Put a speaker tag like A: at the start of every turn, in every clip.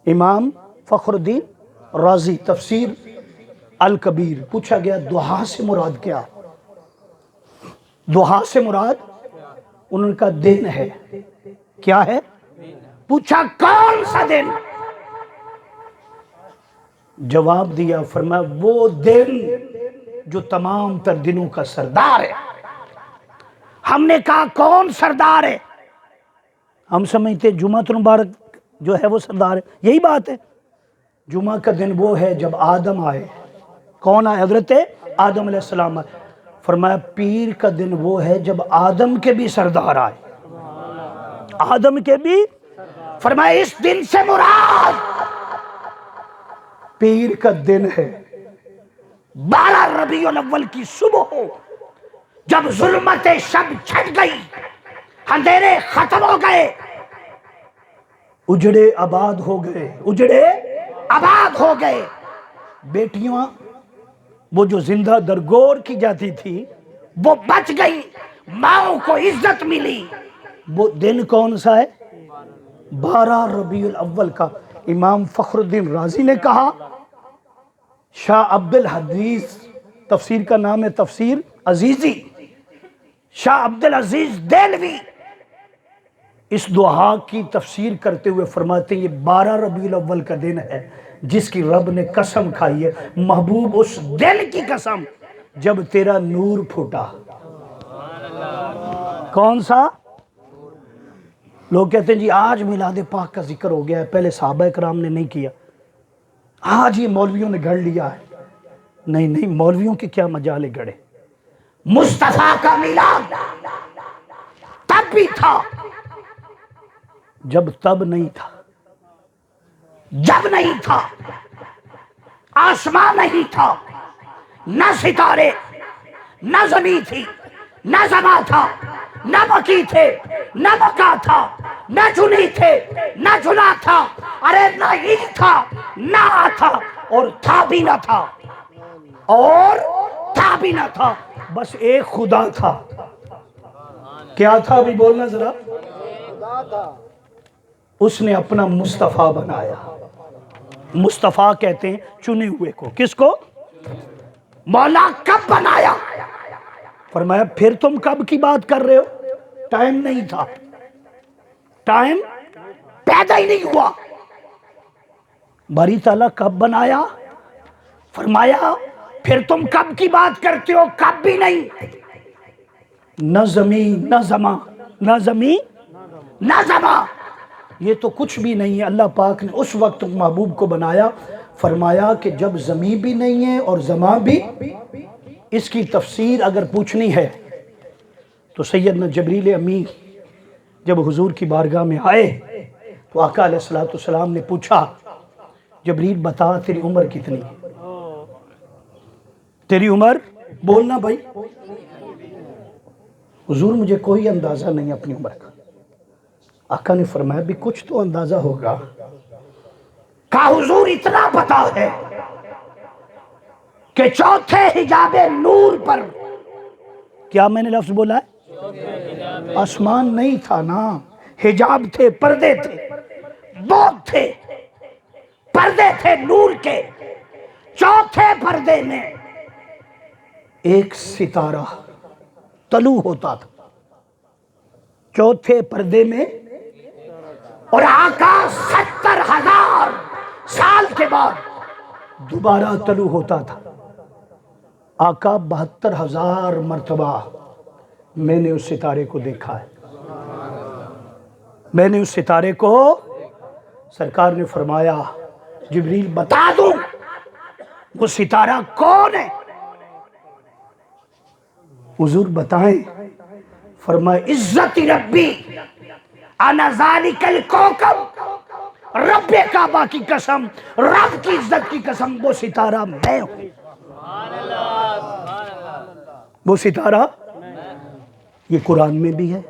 A: امام فخر الدین رازی تفسیر الکبیر، پوچھا گیا دعا سے مراد کیا؟ دعا سے مراد ان کا دن ہے. کیا ہے؟ پوچھا کون سا دن؟ جواب دیا، فرمایا وہ دن جو تمام تر دنوں کا سردار ہے. ہم نے کہا کون سردار ہے؟ ہم سمجھتے جمعۃ المبارک جو ہے وہ سردار ہے. یہی بات ہے. جمعہ کا دن وہ ہے جب آدم آئے. کون آئے؟ حضرت آدم علیہ السلام آئے. فرمایا پیر کا دن وہ ہے جب آدم کے بھی سردار آئے. آدم کے بھی. فرمایا اس دن سے مراد پیر کا دن ہے 12 ربیع الاول کی صبح ہو، جب ظلمت شب چھٹ گئی، اندھیرے ختم ہو گئے، اجڑے آباد ہو گئے. اجڑے آباد ہو گئے. بیٹیاں وہ جو زندہ درگور کی جاتی تھی وہ بچ گئی، ماؤں کو عزت ملی. وہ دن کون سا ہے؟ 12 ربیع الاول کا. امام فخر الدین رازی نے کہا، شاہ عبد الحدیث تفسیر کا نام ہے تفسیر عزیزی، شاہ عبد العزیز دہلوی اس دعا کی تفسیر کرتے ہوئے فرماتے ہیں یہ 12 ربیع الاول کا دن ہے جس کی رب نے قسم کھائی ہے، محبوب اس دن کی قسم جب تیرا نور پھوٹا. کون سا؟ لوگ کہتے ہیں جی آج میلاد پاک کا ذکر ہو گیا ہے، پہلے صحابہ کرام نے نہیں کیا، آج یہ مولویوں نے گھڑ لیا ہے. نہیں نہیں، مولویوں کے کیا مجالے گھڑے. مصطفیٰ کا میلاد تب بھی تھا جب تب نہیں تھا. جب نہیں تھا آسمان نہیں تھا، نہ ستارے، نہ زمین تھی، نہ زماں تھا، نہ مکی تھے، نہ مکا تھا، نہ چنی تھے، نہ چنا تھا. ارے نہ ہی تھا نہ تھا اور تھا بھی نہ تھا، اور تھا بھی نہ تھا، بس ایک خدا تھا. کیا تھا بھی بولنا ذرا. اس نے اپنا مصطفیٰ بنایا. مصطفیٰ کہتے ہیں چنے ہوئے کو. کس کو؟ مولا کب بنایا؟ فرمایا پھر تم کب کی بات کر رہے ہو؟ ٹائم نہیں تھا، ٹائم پیدا ہی نہیں ہوا. باری تعالیٰ کب بنایا؟ فرمایا پھر تم کب کی بات کرتے ہو؟ کب بھی نہیں. نہ زمین نہ زماں، نہ زمین نہ زماں، یہ تو کچھ بھی نہیں ہے. اللہ پاک نے اس وقت محبوب کو بنایا. فرمایا کہ جب زمین بھی نہیں ہے اور زماں بھی. اس کی تفسیر اگر پوچھنی ہے تو سیدنا جبریل امین جب حضور کی بارگاہ میں آئے تو آقا علیہ السلام نے پوچھا جبریل بتا تیری عمر کتنی؟ تیری عمر بولنا بھائی. حضور مجھے کوئی اندازہ نہیں اپنی عمر کا. آقا نے فرمایا بھی کچھ تو اندازہ ہوگا. کہا حضور اتنا پتا ہے کہ چوتھے حجاب نور پر. کیا میں نے لفظ بولا ہے؟ آسمان نہیں تھا نا، حجاب تھے، پردے تھے، بود تھے، پردے تھے نور کے. چوتھے پردے میں ایک ستارہ طلوع ہوتا تھا. چوتھے پردے میں. اور آقا 70,000 سال کے بعد دوبارہ طلوع ہوتا تھا. آقا 72,000 مرتبہ میں نے اس ستارے کو دیکھا ہے. میں نے اس ستارے کو. سرکار نے فرمایا جبریل بتا دوں وہ ستارہ کون ہے؟ حضور بتائیں. فرمایا عزت ربی انا ذالک الکوکب، رب کعبہ کی قسم، رب کی عزت کی قسم، وہ ستارہ میں ہوں. وہ ستارہ یہ قرآن میں بھی ہے.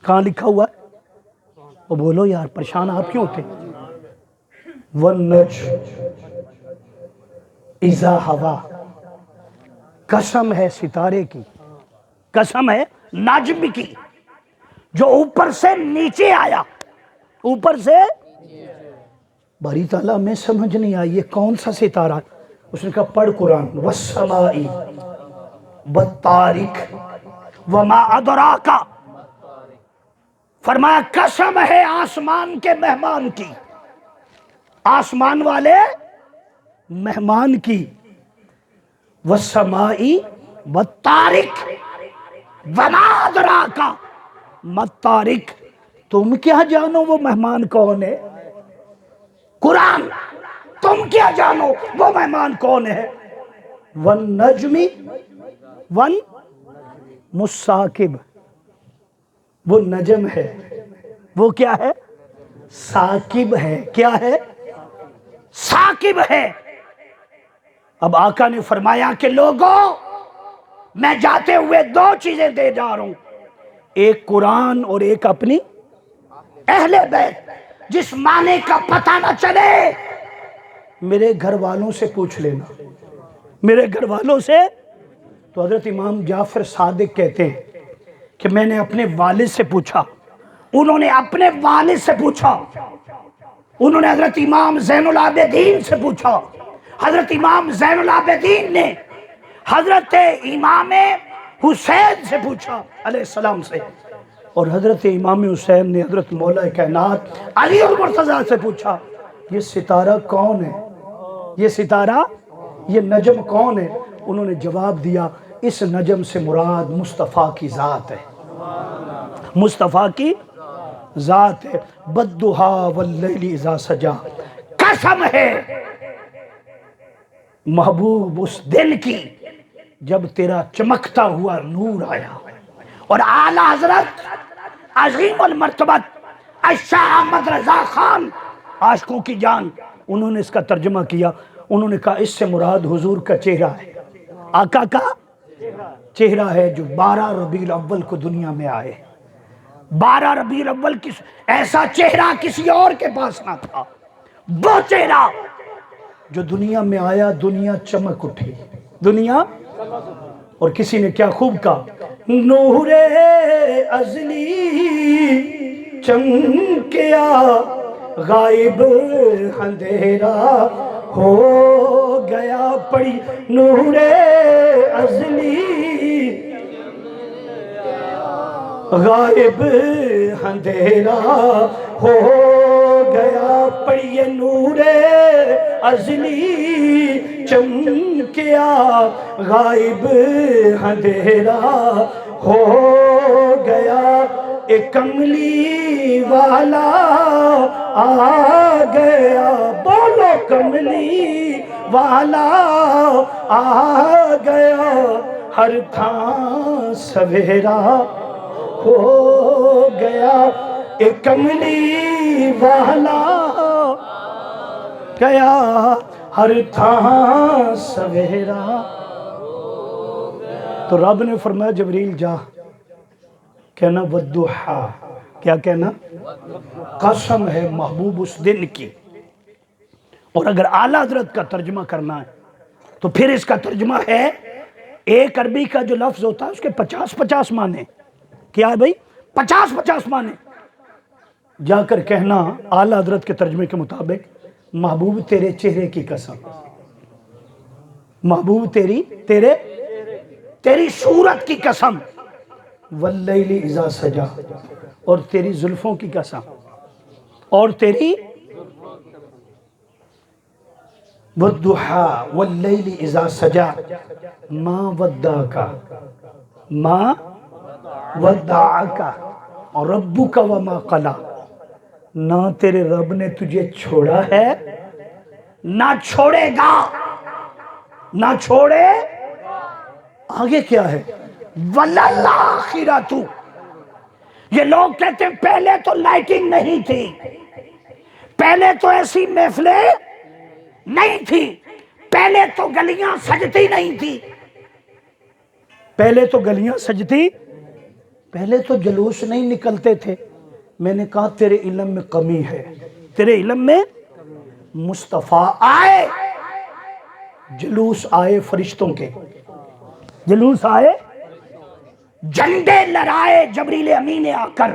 A: کہاں لکھا ہوا ہے؟ وہ بولو یار، پریشان آپ کیوں ہوتے؟ والنجم اذا ہوا، قسم ہے ستارے کی، قسم ہے نجم کی جو اوپر سے نیچے آیا. اوپر سے باری تعالیٰ میں سمجھ نہیں آئی یہ کون سا ستارہ. اس نے کہا پڑھ قرآن. والسماء والطارق وما ادراک. فرمایا قسم ہے آسمان کے مہمان کی، آسمان والے مہمان کی. والسماء والطارق وما ادراک ما الطارق. تم کیا جانو وہ مہمان کون ہے؟ قرآن تم کیا جانو وہ مہمان کون ہے؟ والنجم والمساکب. وہ نجم ہے، وہ کیا ہے؟ ساکب ہے. کیا ہے؟ ساکب ہے. اب آقا نے فرمایا کہ لوگوں میں جاتے ہوئے دو چیزیں دے جا رہا ہوں، ایک قرآن اور ایک اپنی اہل بیت. جس معنی کا پتہ نہ چلے میرے گھر والوں سے پوچھ لینا، میرے گھر والوں سے. تو حضرت امام جعفر صادق کہتے ہیں کہ میں نے اپنے والد سے پوچھا، انہوں نے اپنے والد سے پوچھا، انہوں نے حضرت امام زین العابدین سے پوچھا، حضرت امام زین العابدین نے حضرت امام حسین سے پوچھا علیہ السلام سے، اور حضرت امام حسین نے حضرت مولا کائنات علی المرتضیٰ سے پوچھا یہ ستارہ کون ہے، یہ ستارہ، یہ نجم کون ہے؟ انہوں نے جواب دیا اس نجم سے مراد مصطفیٰ کی ذات ہے، مصطفیٰ کی ذات ہے. والضحیٰ واللیل اذا سجا. قسم ہے محبوب اس دن کی جب تیرا چمکتا ہوا نور آیا. اور اعلی حضرت عظیم المرتبت الشاہ احمد رضا خان عاشقوں کی جان، انہوں نے اس کا ترجمہ کیا. انہوں نے کہا اس سے مراد حضور کا چہرہ ہے، آقا کا چہرہ ہے جو 12 ربیع الاول کو دنیا میں آئے. 12 ربیع الاول ایسا چہرہ کسی اور کے پاس نہ تھا. وہ چہرہ جو دنیا میں آیا، دنیا چمک اٹھی، دنیا. اور کسی نے کیا خوب کہا، نور ازلی چمکیا غائب اندھیرا ہو گیا. پڑی نور ازلی غائب اندھیرا ہو گیا. پڑھیے نور ازلی چمکیا غائب اندھیرا ہو گیا. ایک کملی والا آ گیا. بولو کملی والا آ گیا. ہر تھا سویرا ہو گیا. ایک کملی والا گیا، ہر تھا سویرا. تو رب نے فرمایا جبریل جا، کہنا والضحیٰ. کیا کہنا؟ قسم ہے محبوب اس دن کی. اور اگر اعلیٰ حضرت کا ترجمہ کرنا ہے تو پھر اس کا ترجمہ ہے، ایک عربی کا جو لفظ ہوتا ہے اس کے 50 معنی. کیا ہے بھائی؟ 50 معنی. جا کر کہنا اعلیٰ حضرت کے ترجمے کے مطابق محبوب تیرے چہرے کی قسم، محبوب تیری صورت کی قسم، واللیل اذا سجا، اور تیری زلفوں کی قسم، اور تیری والضحیٰ واللیل اذا سجا ما ودعک ما ودعک ربک وما قلی. نہ تیرے رب نے تجھے چھوڑا ہے نہ چھوڑے گا، نہ چھوڑے. آگے کیا ہے؟ وَلَلْآخِرَةُ. یہ لوگ کہتے ہیں پہلے تو لائٹنگ نہیں تھی، پہلے تو ایسی محفلیں نہیں تھی، پہلے تو گلیاں سجتی نہیں تھی، پہلے تو گلیاں سجتی، پہلے تو جلوس نہیں نکلتے تھے. میں نے کہا تیرے علم میں کمی ہے، تیرے علم میں. مصطفیٰ آئے، جلوس آئے فرشتوں کے، جلوس آئے، جھنڈے لہرائے جبریل امین آ کر،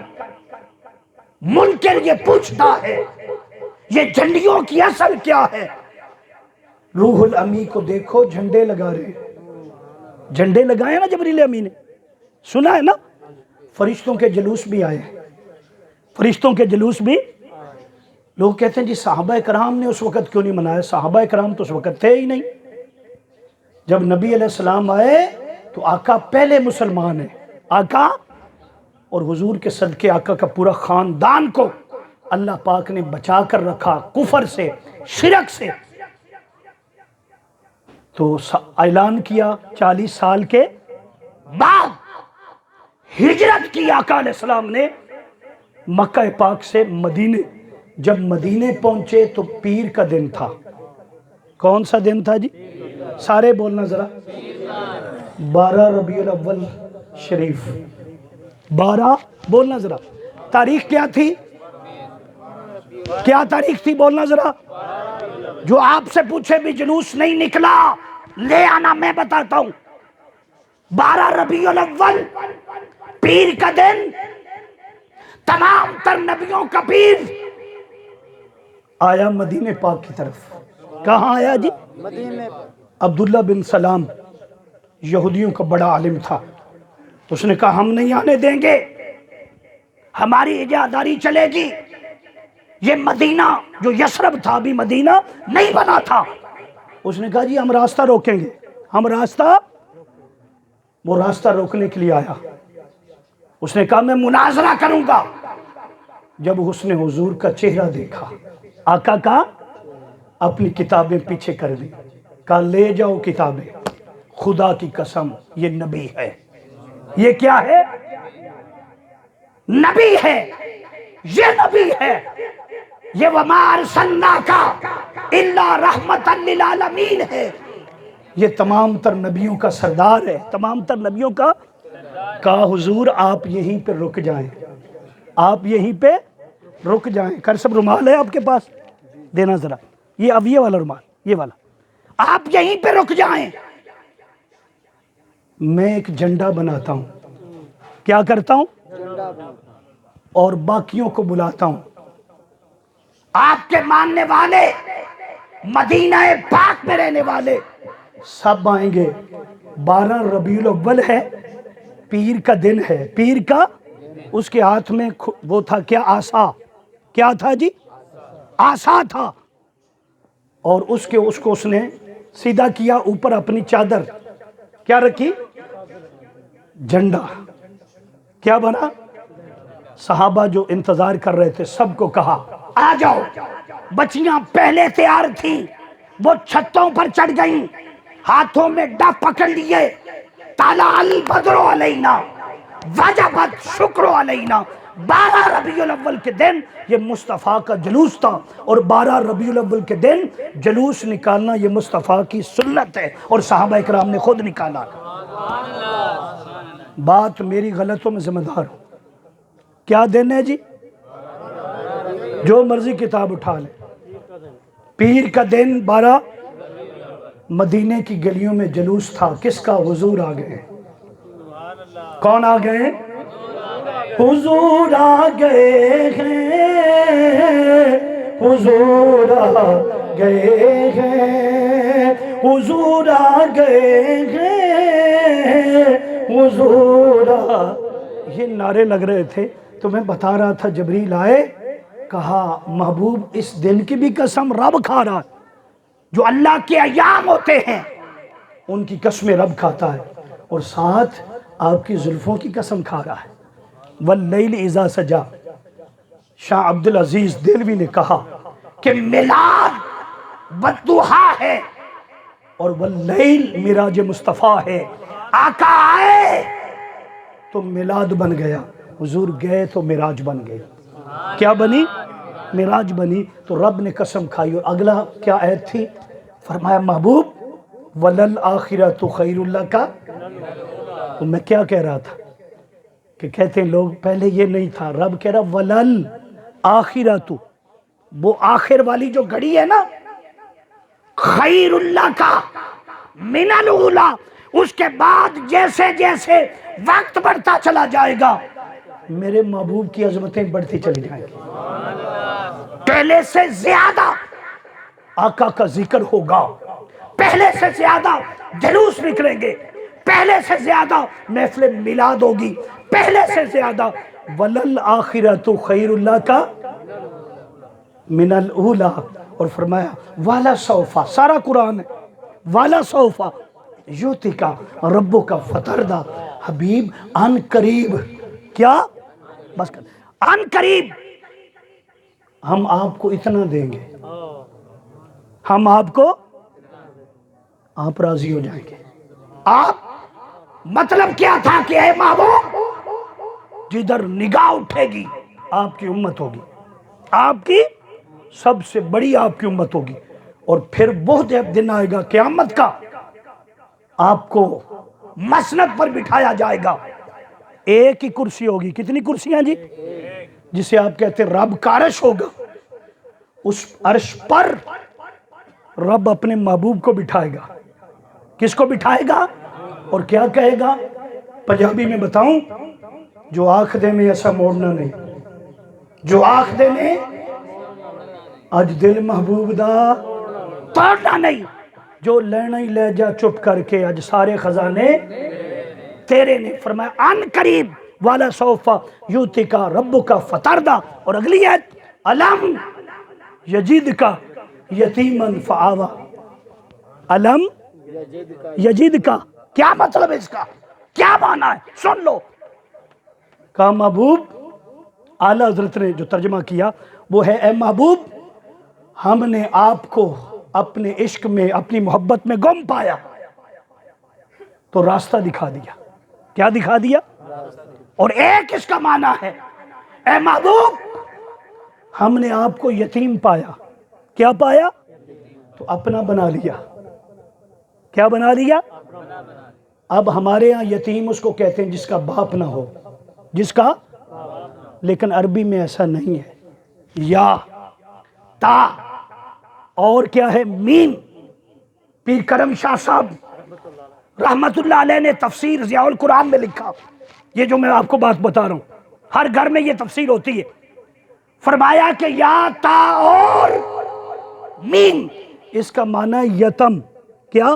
A: منکر یہ پوچھتا ہے یہ جھنڈیوں کی اصل کیا ہے؟ روح الامی کو دیکھو جھنڈے لگا رہے ہیں، جھنڈے لگائے نا جبریل امی نے، سنا ہے نا؟ فرشتوں کے جلوس بھی آئے، فرشتوں کے جلوس بھی۔ لوگ کہتے ہیں جی صحابہ کرام نے اس وقت کیوں نہیں منایا؟ صحابہ کرام تو اس وقت تھے ہی نہیں۔ جب نبی علیہ السلام آئے تو آقا پہلے مسلمان ہیں، آقا، اور حضور کے صدقے آقا کا پورا خاندان کو اللہ پاک نے بچا کر رکھا کفر سے، شرک سے۔ تو اعلان کیا 40 سال کے بعد ہجرت کی آقا علیہ السلام نے مکہ پاک سے مدینے۔ جب مدینے پہنچے تو پیر کا دن تھا۔ کون سا دن تھا جی؟ سارے بولنا ذرا، 12 ربیع الاول شریف۔ 12 بولنا ذرا، تاریخ کیا تھی؟ کیا تاریخ تھی بولنا ذرا؟ جو آپ سے پوچھے بھی جلوس نہیں نکلا لے آنا، میں بتاتا ہوں۔ 12 ربیع الاول پیر کا دن، تمام تر نبیوں کا پیر آیا مدینہ پاک کی طرف۔ کہاں آیا جی؟ مدینہ۔ عبداللہ بن سلام یہودیوں کا بڑا عالم تھا، اس نے کہا ہم نہیں آنے دیں گے، ہماری اجازاری چلے گی۔ یہ مدینہ جو یثرب تھا ابھی مدینہ نہیں بنا تھا، اس نے کہا جی ہم راستہ روکیں گے، ہم راستہ۔ وہ راستہ روکنے کے لیے آیا، اس نے کہا میں مناظرہ کروں گا۔ جب اس نے حضور کا چہرہ دیکھا، آقا کا اپنی کتابیں پیچھے کر لی، کہا لے جاؤ کتابیں، خدا کی قسم یہ نبی ہے۔ یہ کیا ہے؟ نبی ہے، یہ نبی ہے، یہ وَمَا أَرْسَلْنَاكَ إِلَّا رَحْمَةً لِلْعَالَمِينَ ہے، یہ تمام تر نبیوں کا سردار ہے، تمام تر نبیوں کا۔ کہا حضور آپ یہیں پہ رک جائیں، آپ یہیں پہ رک جائیں۔ کرسب رومال ہے آپ کے پاس؟ دینا ذرا، یہ اب یہ والا رومال، یہ والا، آپ یہیں پہ رک جائیں، میں ایک جھنڈا بناتا ہوں۔ کیا کرتا ہوں؟ اور باقیوں کو بلاتا ہوں، آپ کے ماننے والے، مدینہ پاک میں رہنے والے سب آئیں گے۔ 12 ربیع الاول ہے، پیر کا دن ہے، پیر کا، اس کے ہاتھ میں وہ تھا کیا؟ عصا۔ کیا تھا جی؟ عصا تھا، اور اس کو اس نے سیدھا کیا، اوپر اپنی چادر کیا رکھی؟ جھنڈا۔ کیا بنا؟ صحابہ جو انتظار کر رہے تھے سب کو کہا آ جاؤ۔ بچیاں پہلے تیار تھیں، وہ چھتوں پر چڑھ گئیں، ہاتھوں میں ڈف پکڑ لیے، طلع البدر علینا وجبت شکر علینا۔ 12 ربیع الاول کے دن یہ مصطفیٰ کا جلوس تھا، اور 12 ربیع الاول کے دن جلوس نکالنا یہ مصطفیٰ کی سنت ہے، اور صحابہ اکرام نے خود نکالا۔ بات میری غلطوں میں ذمہ دار ہو۔ کیا دن ہے جی؟ جو مرضی کتاب اٹھا لے، پیر کا دن 12، مدینے کی گلیوں میں جلوس تھا، کس کا؟ حضور آ گئے۔ کون آ گئے؟ حضور آ گئے ہیں، حضور آ گئے ہیں، حضور آ گئے ہیں، حضور آ۔ یہ نعرے لگ رہے تھے تو میں بتا رہا تھا، جبریل آئے، کہا محبوب اس دن کی بھی قسم رب کھا رہا ہے، جو اللہ کے ایام ہوتے ہیں ان کی قسمیں رب کھاتا ہے، اور ساتھ آپ کی زلفوں کی قسم کھا رہا ہے۔ واللیل اذا سجا، شاہ عبدالعزیز دہلوی نے کہا کہ میلاد بددعا ہے، اور واللیل معراج مصطفیٰ ہے۔ آقا آئے تو میلاد بن گیا، حضور گئے تو معراج بن گئی۔ کیا بنی؟ معراج بنی۔ تو رب نے قسم کھائی، اور اگلا کیا آیت تھی؟ فرمایا محبوب وَلَلْآخِرَةُ خَيْرٌ لَكَ۔ تو میں کیا کہہ رہا تھا کہ کہتے ہیں لوگ پہلے یہ نہیں تھا، رب کہہ رہا وَلَلْآخِرَةُ، وہ آخر والی جو گھڑی ہے نا، خیر اللہ کا من الاولیٰ، اس کے بعد جیسے جیسے وقت بڑھتا چلا جائے گا میرے محبوب کی عظمتیں بڑھتی چلی جائیں گی. پہلے سے زیادہ آقا کا ذکر ہوگا، پہلے سے زیادہ جلوس نکلیں گے، پہلے سے زیادہ محفل میلاد ہوگی، پہلے سے زیادہ. وَلَلْآخِرَةُ خَيْرٌ لَكَ مِنَ الْأُولَىٰ. اور فرمایا والا سوفا، سارا قرآن ہے والا سوفا یوتیکا ربو کا فتردہ. حبیب ان قریب، کیا بس کر، ان قریب ہم آپ کو اتنا دیں گے، ہم آپ کو، آپ راضی ہو جائیں گے. آپ مطلب کیا تھا کہ اے محبوب جدھر نگاہ اٹھے گی آپ کی امت ہوگی، آپ کی سب سے بڑی آپ کی امت ہوگی. اور پھر بہت دن آئے گا قیامت کا، آپ کو مسند پر بٹھایا جائے گا. ایک ہی کرسی ہوگی. کتنی کرسیاں جی؟ جسے آپ کہتے ہیں رب کا عرش ہوگا. اس عرش پر رب اپنے محبوب کو بٹھائے گا. کس کو بٹھائے گا اور کیا کہے گا؟ پنجابی میں بتاؤں، جو آنکھ دے میں ایسا موڑنا نہیں، جو آنکھ دے میں اج دل محبوب دا توڑنا نہیں، جو لینا ہی لے جا چپ کر کے اج سارے خزانے تیرے نے. فرمایا ان قریب والا سوفا یوتی کا رب کا فتردہ. اور اگلی آیت علم یجید کا یتیمن فآوا. علم یجید کا کیا مطلب ہے؟ اس کا کیا معنی ہے؟ سن لو. کہا محبوب، اعلیٰ حضرت نے جو ترجمہ کیا وہ ہے اے محبوب ہم نے آپ کو اپنے عشق میں، اپنی محبت میں گم پایا تو راستہ دکھا دیا. کیا دکھا دیا؟ اور ایک اس کا معنی ہے اے محبوب ہم نے آپ کو یتیم پایا. کیا پایا؟ تو اپنا بنا لیا. کیا بنا لیا؟ اب ہمارے ہاں یتیم اس کو کہتے ہیں جس کا باپ نہ ہو، جس کا، لیکن عربی میں ایسا نہیں ہے. یا تا اور کیا ہے میم. پیر کرم شاہ صاحب رحمت اللہ علیہ نے تفسیر ضیاء القرآن میں لکھا، یہ جو میں آپ کو بات بتا رہا ہوں ہر گھر میں یہ تفسیر ہوتی ہے. فرمایا کہ یا تا اور میم اس کا معنی یتم. کیا؟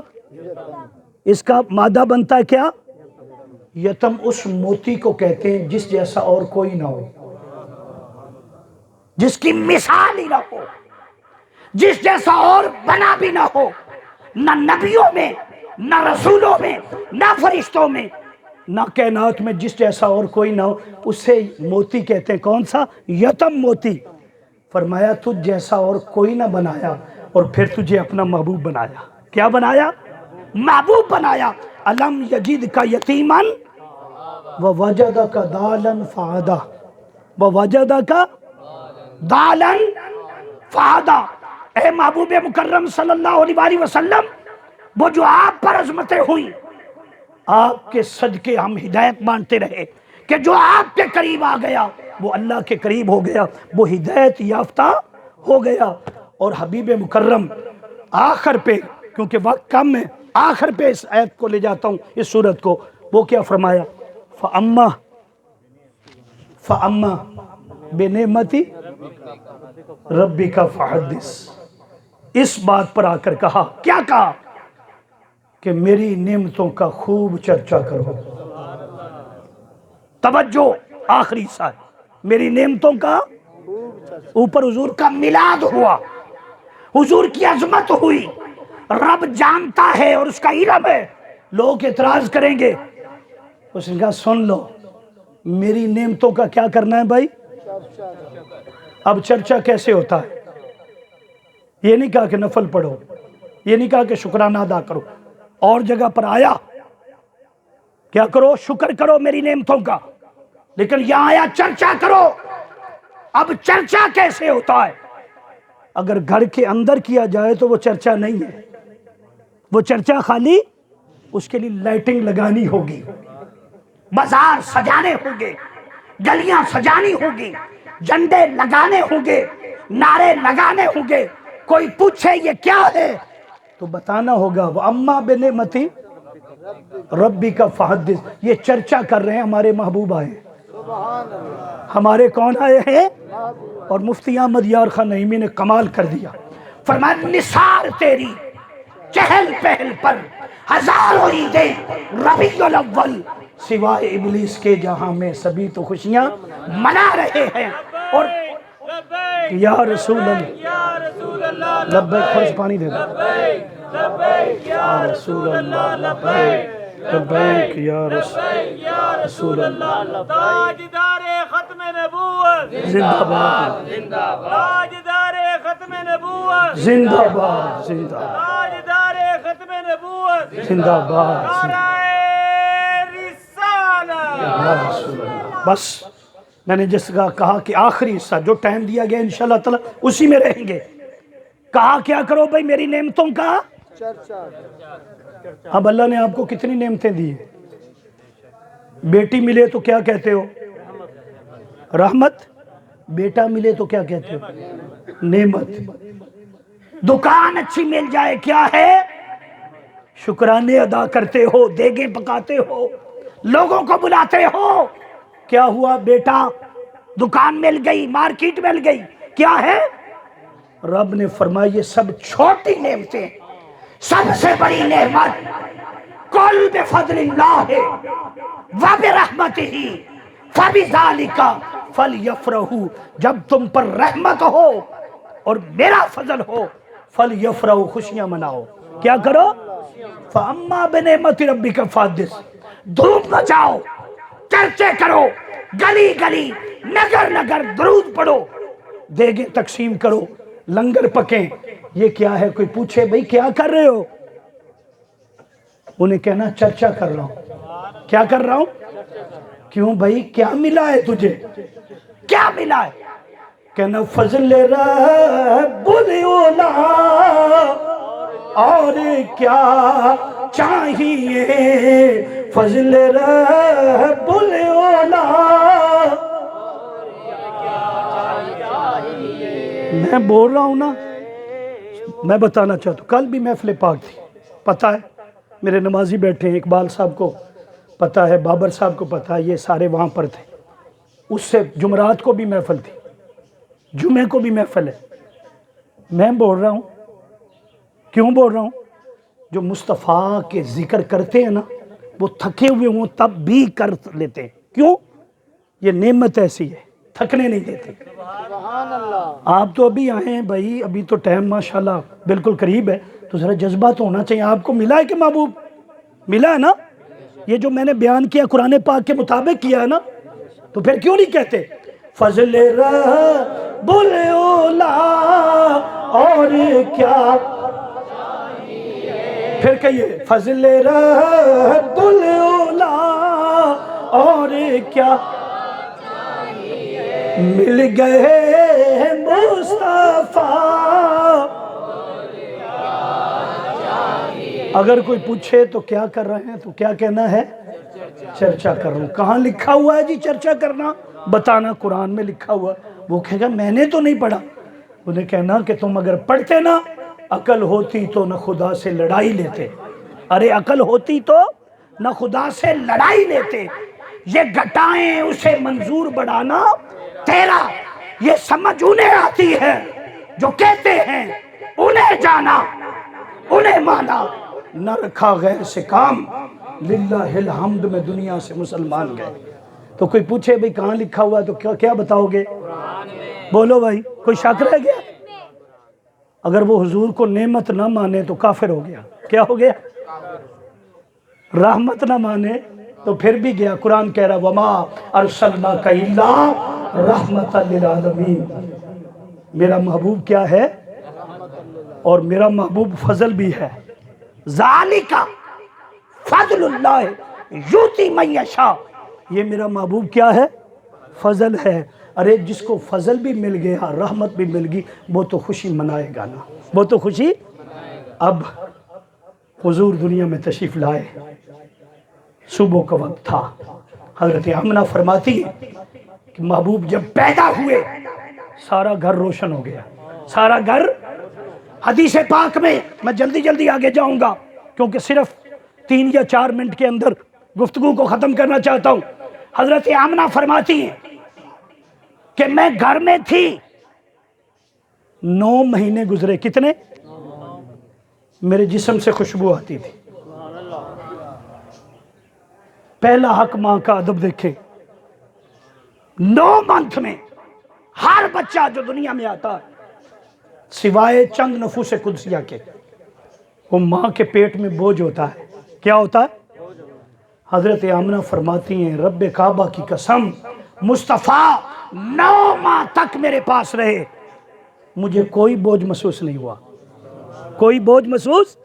A: اس کا مادہ بنتا ہے کیا؟ یتم. اس موتی کو کہتے ہیں جس جیسا اور کوئی نہ ہو، جس کی مثال ہی نہ ہو، جس جیسا اور بنا بھی نہ ہو، نہ نبیوں میں، نہ رسولوں میں، نہ فرشتوں میں، نہ کائنات میں جس جیسا اور کوئی نہ ہو. اسے موتی کہتے ہیں. کون سا؟ یتم موتی. فرمایا تجھ جیسا اور کوئی نہ بنایا اور پھر تجھے اپنا محبوب بنایا. کیا بنایا؟ محبوب بنایا. علم یجید کا یتیمن ووجدک دالن فہدا. ووجدک دالن فہدا. اے محبوب مکرم صلی اللہ علیہ وسلم وہ جو آپ پر عظمتیں ہوئی، آپ کے صدقے ہم ہدایت مانتے رہے کہ جو آپ کے قریب آ گیا وہ اللہ کے قریب ہو گیا، وہ ہدایت یافتہ ہو گیا. اور حبیب مکرم آخر پہ، کیونکہ وقت کم ہے، آخر پہ اس آیت کو لے جاتا ہوں، اس سورت کو. وہ کیا فرمایا؟ فَأَمَّا بِنِعْمَتِ رَبِّكَ فَحَدِّثْ. اس بات پر آ کر کہا، کیا کہا؟ کہ میری نعمتوں کا خوب چرچا کرو. توجہ، آخری سال میری نعمتوں کا، اوپر حضور کا میلاد ہوا، حضور کی عظمت ہوئی، رب جانتا ہے اور اس کا علم ہے. لوگ اعتراض کریں گے. اس نے کہا سن لو میری نعمتوں کا کیا کرنا ہے بھائی؟ اب چرچا کیسے ہوتا ہے؟ یہ نہیں کہا کہ نفل پڑھو، یہ نہیں کہا کہ شکرانہ ادا کرو. اور جگہ پر آیا کیا کرو؟ شکر کرو میری نعمتوں کا. لیکن یہاں آیا چرچا کرو. اب چرچا کیسے ہوتا ہے؟ اگر گھر کے اندر کیا جائے تو وہ چرچا نہیں ہے، وہ چرچا خالی اس کے لیے لائٹنگ لگانی ہوگی، بازار سجانے ہوں گے، گلیاں سجانی ہوں گی، جھنڈے لگانے ہوں گے، نعرے لگانے ہوں گے. کوئی پوچھے یہ کیا ہے تو بتانا ہوگا. وَأَمَّا بِنِعْمَتِ رَبِّكَ فَحَدِّثْ. یہ چرچا کر رہے ہیں ہمارے محبوب آئے. ہمارے کون آئے ہیں؟ اور مفتی احمد یار خان نعیمی نے کمال کر دیا، فرمایا نثار تیری چہل پہل پر ہزاروں عیدیں ربیع الاول سوائے ابلیس کے جہاں میں سبھی تو خوشیاں منا رہے ہیں۔ اور یا رسول اللہ لبیک، تھوڑا سا پانی دے دو، یا رسول اللہ لبیک لبیک یا رسول اللہ،
B: تاجدار ختم نبوت
A: زندہ باد
B: تاجدار ختم نبوت
A: زندہ باد زندہ
B: تاجدار ختم نبوت
A: زندہ باد
B: نعرہ رسالہ۔
A: یا رسول اللہ۔ بس میں نے جس کا کہا کہ آخری حصہ جو ٹائم دیا گیا انشاءاللہ تعالی اسی میں رہیں گے، کہا کیا کرو بھائی میری نعمتوں کا اب اللہ نے آپ کو کتنی نعمتیں دی ہیں؟ بیٹی ملے تو کیا کہتے ہو؟ رحمت۔ بیٹا ملے تو کیا کہتے ہو؟ نعمت۔ دکان اچھی مل جائے کیا ہے؟ شکرانے ادا کرتے ہو، دیگیں پکاتے ہو، لوگوں کو بلاتے ہو، کیا ہوا بیٹا؟ دکان مل گئی، مارکیٹ مل گئی، کیا ہے؟ رب نے فرمایا یہ سب چھوٹی نعمتیں، سب سے بڑی نعمت قل بفضل اللہ وبرحمتہ فبذالک فلیفرحوا، جب تم پر رحمت ہو اور میرا فضل ہو فلیفرحوا، خوشیاں مناؤ، کیا کرو؟ فاما بنعمت ربک فحدث، دھوم مچاؤ، چرچے کرو، گلی گلی نگر نگر درود پڑھو، دیگیں تقسیم کرو، لنگر پکیں۔ یہ کیا ہے؟ کوئی پوچھے بھئی کیا کر رہے ہو؟ انہیں کہنا چرچا کر رہا ہوں۔ کیا کر رہا ہوں؟ کیوں بھئی کیا ملا ہے تجھے؟ کیا ملا ہے؟ کہنا فضل رب الاولا، اور کیا چاہیے؟ فضل رب الاولا، میں بول رہا ہوں نا، میں بتانا چاہتا ہوں، کل بھی محفل پاک تھی، پتہ ہے میرے نمازی بیٹھے ہیں، اقبال صاحب کو پتہ ہے، بابر صاحب کو پتہ ہے، یہ سارے وہاں پر تھے۔ اس سے جمعرات کو بھی محفل تھی، جمعے کو بھی محفل ہے۔ میں بول رہا ہوں، کیوں بول رہا ہوں؟ جو مصطفیٰ کے ذکر کرتے ہیں نا، وہ تھکے ہوئے ہوں تب بھی کر لیتے ہیں۔ کیوں؟ یہ نعمت ایسی ہے، تھکنے نہیں دیتے۔ آپ تو ابھی آئے ہیں بھائی، ابھی تو ٹائم ماشاءاللہ بالکل قریب ہے، تو ذرا جذبہ تو ہونا چاہیے۔ آپ کو ملا ہے کہ محبوب ملا ہے نا؟ یہ جو میں نے بیان کیا قرآن پاک کے مطابق کیا ہے نا، تو پھر کیوں نہیں کہتے فضل رب الاولا، اور کیا؟ پھر کہیے فضل رب الاولا، اور کیا؟ مل گئے مصطفیٰ۔ اگر کوئی پوچھے تو کیا کر رہے ہیں، تو کیا کہنا ہے؟ چرچا کر رہا ہوں۔ کہاں لکھا ہوا ہے جی چرچا کرنا؟ بتانا قرآن میں لکھا ہوا ہے۔ وہ کہے گا میں نے تو نہیں پڑھا۔ انہیں کہنا کہ تم اگر پڑھتے نا، عقل ہوتی تو نہ خدا سے لڑائی لیتے۔ ارے عقل ہوتی تو نہ خدا سے لڑائی لیتے۔ یہ گھٹائیں اسے منظور بڑھانا تیرا، یہ سمجھ انہیں آتی ہے جو کہتے ہیں انہیں جانا انہیں مانا، نہ رکھا غیر سے کام، للہ الحمد میں دنیا سے مسلمان گئے۔ تو کوئی پوچھے بھئی کہاں لکھا ہوا ہے تو کیا بتاؤ گے؟ بولو بھائی، کوئی شک رہ گیا؟ اگر وہ حضور کو نعمت نہ مانے تو کافر ہو گیا۔ کیا ہو گیا؟ رحمت نہ مانے تو پھر بھی گیا۔ قرآن کہہ رہا وما ارسلناک الا رحمت للعالمین، میرا محبوب کیا ہے؟ اور میرا محبوب فضل بھی ہے۔ ذالک فضل اللہ یؤتی من یشاء، یہ میرا محبوب کیا ہے؟ فضل ہے۔ ارے جس کو فضل بھی مل گیا، رحمت بھی مل گئی، وہ تو خوشی منائے گا نا، وہ تو خوشی۔ اب حضور دنیا میں تشریف لائے، صبح کا وقت تھا۔ حضرت آمنہ فرماتی ہے کہ محبوب جب پیدا ہوئے سارا گھر روشن ہو گیا، سارا گھر۔ حدیث پاک میں جلدی جلدی آگے جاؤں گا کیونکہ صرف 3 یا 4 منٹ کے اندر گفتگو کو ختم کرنا چاہتا ہوں۔ حضرت آمنہ فرماتی ہیں کہ میں گھر میں تھی، 9 مہینے گزرے، کتنے؟ میرے جسم سے خوشبو آتی تھی۔ پہلا حق ماں کا ادب دیکھیں، 9 منتھ میں ہر بچہ جو دنیا میں آتا ہے سوائے چند نفوس قدسیہ کے، وہ ماں کے پیٹ میں بوجھ ہوتا ہے۔ کیا ہوتا ہے؟ حضرت آمنہ فرماتی ہیں رب کعبہ کی قسم، مصطفیٰ 9 ماہ تک میرے پاس رہے، مجھے کوئی بوجھ محسوس نہیں ہوا، کوئی بوجھ محسوس۔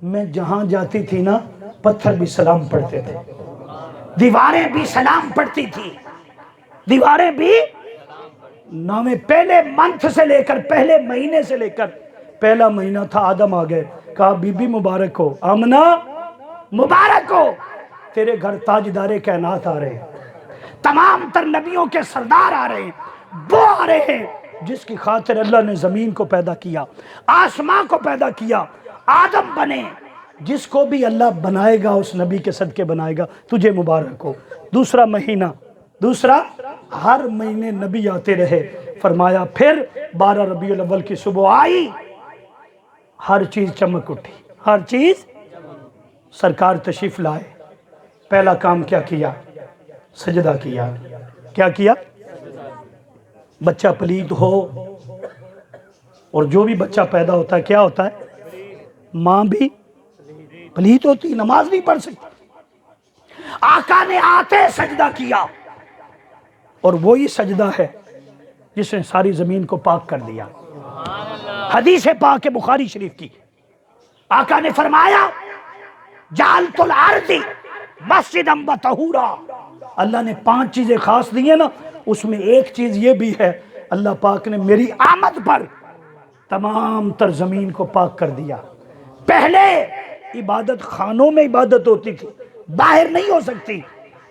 A: میں جہاں جاتی تھی نا، پتھر بھی سلام پڑھتے تھے، دیواریں بھی سلام پڑھتی تھی، دیواریں بھی نامے پہلے منتھ سے لے کر، پہلے مہینے سے لے کر، پہلا مہینہ تھا آدم آ گئے، کہا بی بی مبارک ہو، آمنہ مبارک ہو، تیرے گھر تاجدار کائنات آ رہے ہیں، تمام تر نبیوں کے سردار آ رہے ہیں، وہ آ رہے ہیں جس کی خاطر اللہ نے زمین کو پیدا کیا، آسمان کو پیدا کیا، آدم بنے، جس کو بھی اللہ بنائے گا اس نبی کے صدقے بنائے گا، تجھے مبارک ہو۔ دوسرا مہینہ، دوسرا، ہر مہینے نبی آتے رہے۔ فرمایا پھر 12 ربیع الاول کی صبح آئی، ہر چیز چمک اٹھی، ہر چیز۔ سرکار تشریف لائے، پہلا کام کیا کیا؟ سجدہ کیا۔ کیا کیا؟ بچہ پلید ہو، اور جو بھی بچہ پیدا ہوتا ہے کیا ہوتا ہے؟ ماں بھی پلید ہوتی، نماز نہیں پڑھ سکتی۔ آقا نے آتے سجدہ کیا، اور وہی سجدہ ہے جس نے ساری زمین کو پاک کر دیا۔ حدیث پاک بخاری شریف کی، آقا نے فرمایا جعلت الارض مسجدا وطہورا، اللہ نے 5 چیزیں خاص دی ہیں نا، اس میں ایک چیز یہ بھی ہے، اللہ پاک نے میری آمد پر تمام تر زمین کو پاک کر دیا۔ پہلے عبادت خانوں میں عبادت ہوتی تھی، باہر نہیں ہو سکتی،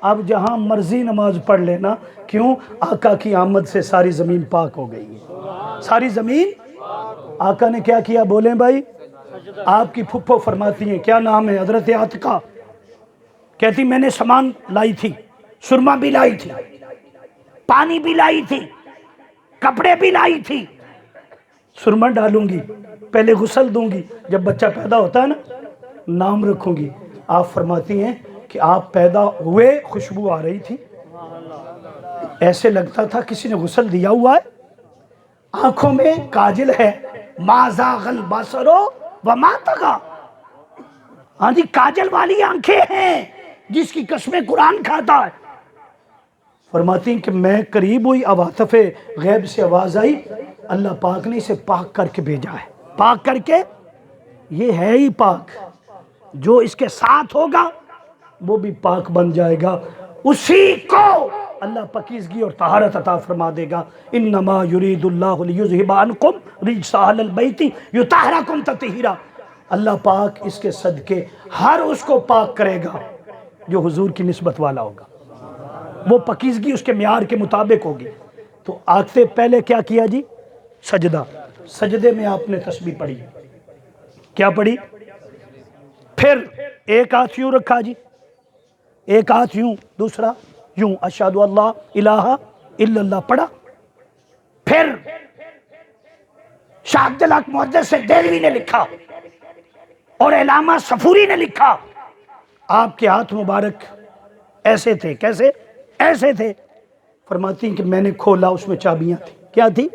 A: اب جہاں مرضی نماز پڑھ لینا، کیوں؟ آقا کی آمد سے ساری زمین پاک ہو گئی ہے، ساری زمین۔ آقا نے کیا کیا بولیں بھائی؟ آپ کی پھپھو فرماتی ہیں، کیا نام ہے؟ حضرت عاتقہ کہتی میں نے سامان لائی تھی، سرما بھی لائی تھی، پانی بھی لائی تھی، کپڑے بھی لائی تھی، سرما ڈالوں گی، پہلے غسل دوں گی، جب بچہ پیدا ہوتا ہے نا نام رکھوں گی۔ آپ فرماتی ہیں کہ آپ پیدا ہوئے خوشبو آ رہی تھی، ایسے لگتا تھا کسی نے غسل دیا ہوا ہے، آنکھوں میں کاجل ہے، ما زاغ البصر وما طغی، ہاں جی کاجل والی آنکھیں ہیں جس کی قسمیں قرآن کھاتا ہے۔ فرماتی ہیں کہ میں قریب ہوئی، عواطف غیب سے آواز آئی، اللہ پاک نے اسے پاک کر کے بھیجا ہے، پاک کر کے، یہ ہے ہی پاک، جو اس کے ساتھ ہوگا وہ بھی پاک بن جائے گا، اسی کو اللہ پاکیزگی اور طہارت عطا فرما دے گا۔ انما یرید اللہ لیذھب عنکم رجس اہل البیت یطہرکم تطہیرا، اللہ پاک اس کے صدقے ہر اس کو پاک کرے گا جو حضور کی نسبت والا ہوگا، وہ پاکیزگی اس کے معیار کے مطابق ہوگی۔ تو آتے پہلے کیا کیا جی؟ سجدہ۔ سجدے میں آپ نے تسبیح پڑھی، کیا پڑھی؟ پھر ایک ہاتھ یوں رکھا جی، ایک ہاتھ یوں، دوسرا یوں، اشہد اللہ الہ الا اللہ پڑھا۔ پھر شاہ عبدالحق محدث دہلوی نے لکھا اور علامہ صفوری نے لکھا، آپ کے ہاتھ مبارک ایسے تھے، کیسے؟ ایسے تھے۔ فرماتی ہیں کہ میں نے کھولا، اس میں چابیاں تھیں۔ کیا تھی؟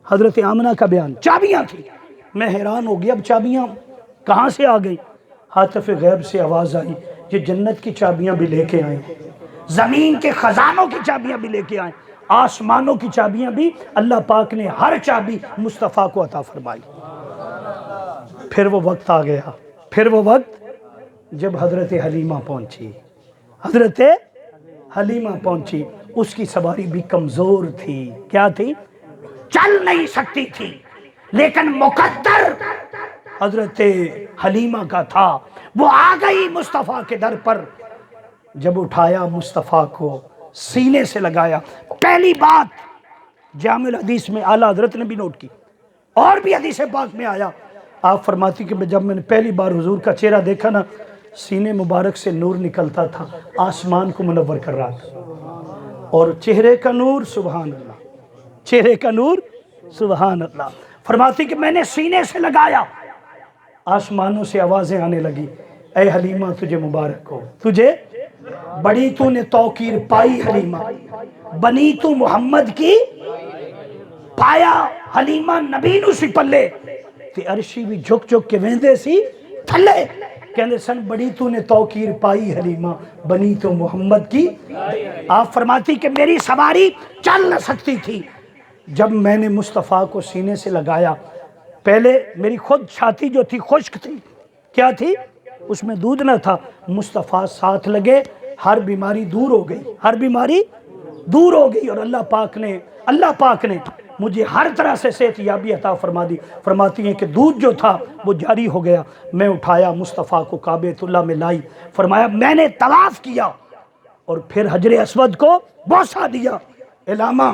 A: حضرت آمنہ کا بیان، چابیاں تھیں۔ میں حیران ہو گیا، اب چابیاں کہاں سے آ گئی؟ حاطف غیب سے آواز آئی، یہ جنت کی چابیاں بھی لے کے آئے، زمین کے خزانوں کی چابیاں بھی لے کے آئے، آسمانوں کی چابیاں بھی، اللہ پاک نے ہر چابی مصطفیٰ کو عطا فرمائی۔ پھر وہ وقت آ گیا، پھر وہ وقت جب حضرت حلیمہ پہنچی، حضرت حلیمہ پہنچی، اس کی سواری بھی کمزور تھی، کیا تھی؟ چل نہیں سکتی تھی، لیکن مقدر حضرت حلیمہ کا تھا، وہ آ گئی مصطفیٰ کے در پر، جب اٹھایا مصطفیٰ کو سینے سے لگایا۔ پہلی بات جامع الحدیث میں اعلیٰ حضرت نے بھی نوٹ کی، اور بھی حدیث پاک میں آیا، آپ فرماتی کہ جب میں نے پہلی بار حضور کا چہرہ دیکھا نا، سینے مبارک سے نور نکلتا تھا، آسمان کو منور کر رہا تھا، اور چہرے کا نور سبحان اللہ، چہرے کا نور سبحان اللہ۔ فرماتی کہ میں نے سینے سے لگایا، آسمانوں سے آوازیں آنے لگی، اے حلیمہ تجھے مبارک ہو، تجھے بڑی تو نے توقیر پائی حلیمہ، بنی تو محمد کی پایا حلیمہ نبی نو سی پلے تے عرشی بھی جھک جھک کے ویندے سی تھلے، کہنے سن بڑی تو نے توقیر پائی حلیمہ، بنی تو محمد کی۔ آپ فرماتی کہ میری سواری چل نہ سکتی تھی، جب میں نے مصطفیٰ کو سینے سے لگایا، پہلے میری خود چھاتی جو تھی خشک تھی، کیا تھی؟ اس میں دودھ نہ تھا، مصطفیٰ ساتھ لگے، ہر بیماری دور ہو گئی، ہر بیماری دور ہو گئی، اور اللہ پاک نے مجھے ہر طرح سے صحت یابی عطا فرما دی۔ فرماتی ہیں کہ دودھ جو تھا وہ جاری ہو گیا، میں اٹھایا مصطفیٰ کو کعبۃ اللہ میں لائی، فرمایا میں نے طواف کیا اور پھر حجر اسود کو بوسہ دیا۔ علامہ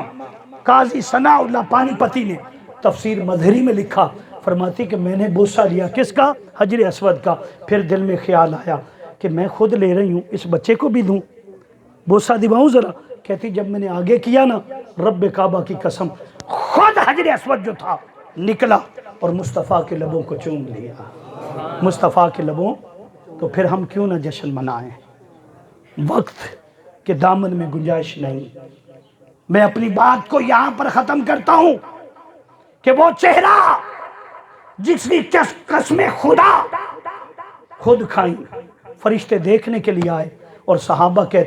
A: قاضی ثناء اللہ پانی پتی نے تفسیر مظہری میں لکھا، فرماتی کہ میں نے بوسہ لیا، کس کا؟ حجر اسود کا۔ پھر دل میں خیال آیا کہ میں خود لے رہی ہوں، اس بچے کو بھی دوں، بوسہ دباؤں ذرا۔ کہتی جب میں نے آگے کیا نا، رب کعبہ کی قسم، خود حجر اسود جو تھا نکلا اور مصطفیٰ کے لبوں کو چوم لیا، مصطفیٰ کے لبوں۔ تو پھر ہم کیوں نہ جشن منائیں؟ وقت کے دامن میں گنجائش نہیں۔ میں اپنی بات کو یہاں پر ختم کرتا ہوں کہ وہ چہرہ جس کی قسم خدا خود کھائیں، فرشتے دیکھنے کے لیے آئے، اور صحابہ کہتے